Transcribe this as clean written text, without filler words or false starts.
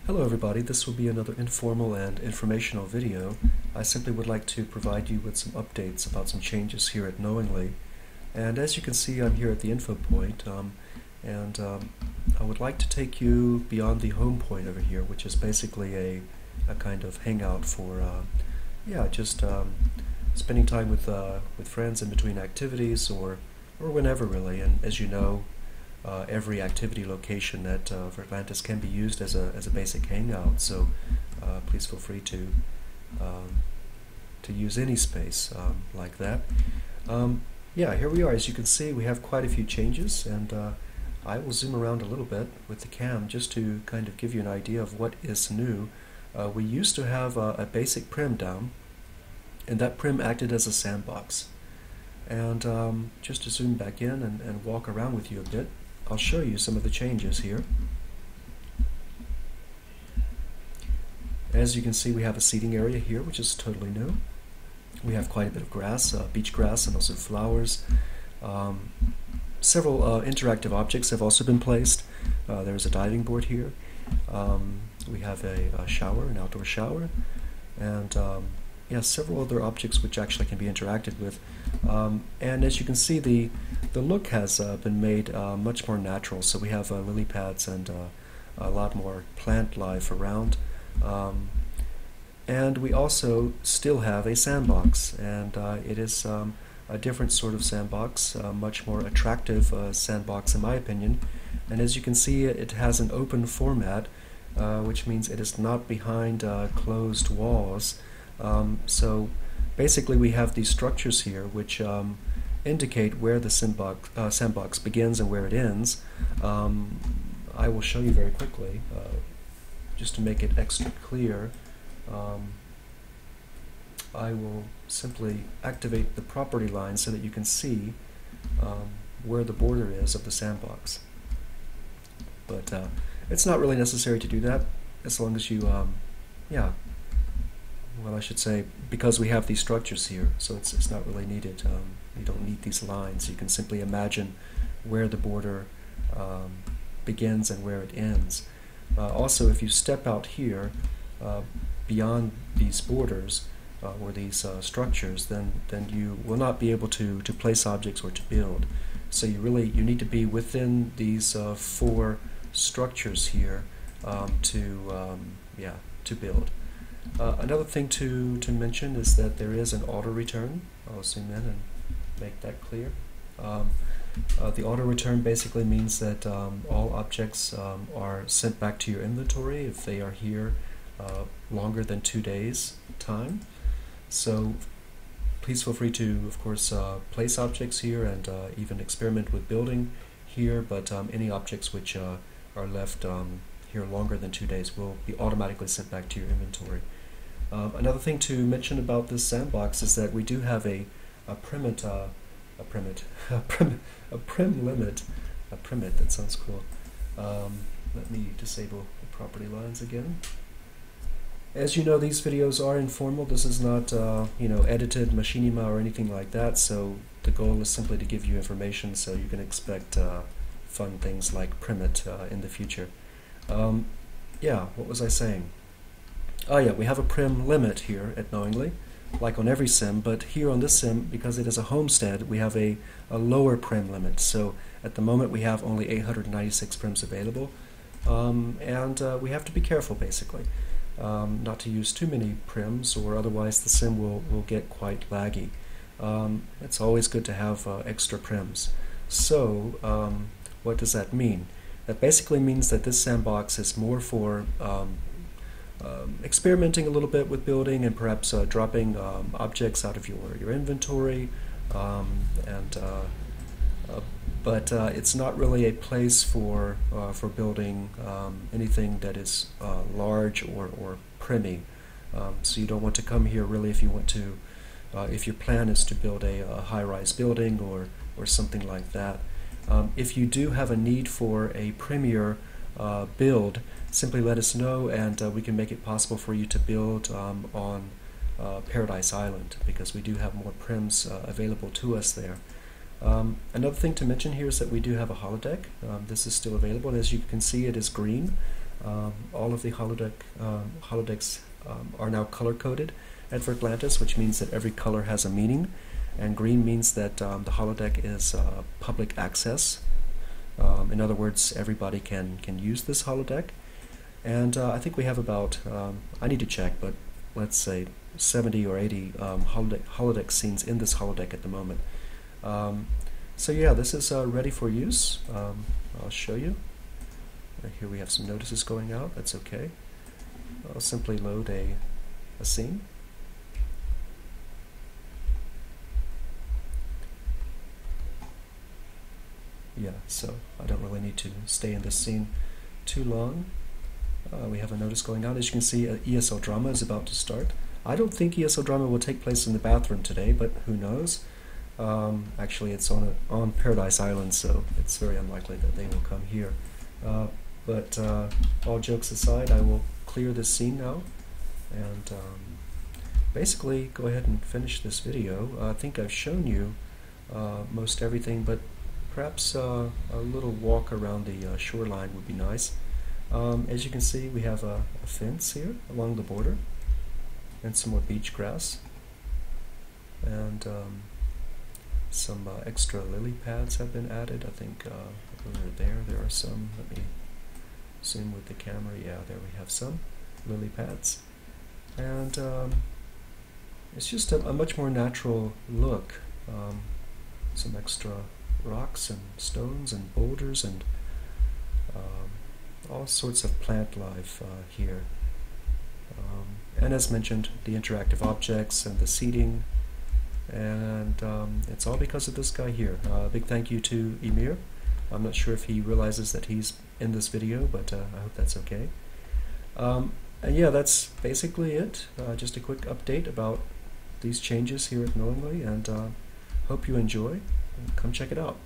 Hello everybody, this will be another informal and informational video. I simply would like to provide you with some updates about some changes here at Knowingly. And as you can see, I'm here at the info point, and I would like to take you beyond the home point over here, which is basically a kind of hangout for just spending time with friends in between activities or whenever really. And as you know, every activity location at Virtlantis can be used as a basic hangout, so please feel free to use any space like that. Here we are. As you can see, we have quite a few changes, and I will zoom around a little bit with the cam just to kind of give you an idea of what is new. We used to have a basic prim down, and that prim acted as a sandbox. And just to zoom back in and walk around with you a bit, I'll show you some of the changes here. As you can see, we have a seating area here, which is totally new. We have quite a bit of grass, beach grass, and also flowers. Several interactive objects have also been placed. There's a diving board here. We have a shower, an outdoor shower, and several other objects which actually can be interacted with. And as you can see, the look has been made much more natural. So we have lily pads and a lot more plant life around. And we also still have a sandbox, and it is a different sort of sandbox, a much more attractive sandbox in my opinion. And as you can see, it has an open format, which means it is not behind closed walls. So basically we have these structures here which indicate where the sandbox begins and where it ends. I will show you very quickly, just to make it extra clear. I will simply activate the property line so that you can see where the border is of the sandbox. But it's not really necessary to do that as long as you, well, I should say, because we have these structures here, so it's not really needed. You don't need these lines. You can simply imagine where the border begins and where it ends. Also, if you step out here beyond these borders or these structures, then you will not be able to place objects or to build. So you need to be within these four structures here to build. Another thing to mention is that there is an auto return. I'll zoom in and make that clear. The auto return basically means that all objects are sent back to your inventory if they are here longer than 2 days time. So please feel free to, of course, place objects here and even experiment with building here, but any objects which are left here longer than 2 days will be automatically sent back to your inventory. Another thing to mention about this sandbox is that we do have a prim limit. That sounds cool. Let me disable the property lines again. As you know, these videos are informal. This is not edited machinima or anything like that. So the goal is simply to give you information so you can expect fun things like primit in the future. What was I saying? We have a prim limit here at Knowingly, like on every sim, but here on this sim, because it is a homestead, we have a lower prim limit. So at the moment we have only 896 prims available, and we have to be careful basically not to use too many prims, or otherwise the sim will get quite laggy. It's always good to have extra prims. So what does that mean? That basically means that this sandbox is more for experimenting a little bit with building and perhaps dropping objects out of your inventory, but it's not really a place for building anything that is large or primmy. So you don't want to come here really if you want to, if your plan is to build a high-rise building or something like that. If you do have a need for a premier build, simply let us know, and we can make it possible for you to build on Paradise Island, because we do have more prims available to us there. Another thing to mention here is that we do have a holodeck. This is still available, and as you can see, it is green. All of the holodecks are now color-coded at Virtlantis, which means that every color has a meaning, and green means that the holodeck is public access. In other words, everybody can use this holodeck, and I think we have about, I need to check, but let's say 70 or 80 holodeck scenes in this holodeck at the moment. So yeah, this is ready for use. I'll show you. Right here we have some notices going out. That's okay. I'll simply load a scene. Yeah, so I don't really need to stay in this scene too long. We have a notice going out. As you can see, ESL drama is about to start. I don't think ESL drama will take place in the bathroom today, but who knows? Actually, it's on Paradise Island, so it's very unlikely that they will come here. But all jokes aside, I will clear this scene now, and basically go ahead and finish this video. I think I've shown you most everything, but perhaps a little walk around the shoreline would be nice. As you can see, we have a fence here along the border, and some more beach grass, and some extra lily pads have been added. I think over there are some. Let me zoom with the camera. Yeah, there we have some lily pads, and it's just a much more natural look. Some extra rocks and stones and boulders and all sorts of plant life here. And as mentioned, the interactive objects and the seating, and it's all because of this guy here. Big thank you to Emir. I'm not sure if he realizes that he's in this video, but I hope that's okay. And yeah, that's basically it. Just a quick update about these changes here at Knowingly, and hope you enjoy. Come check it out.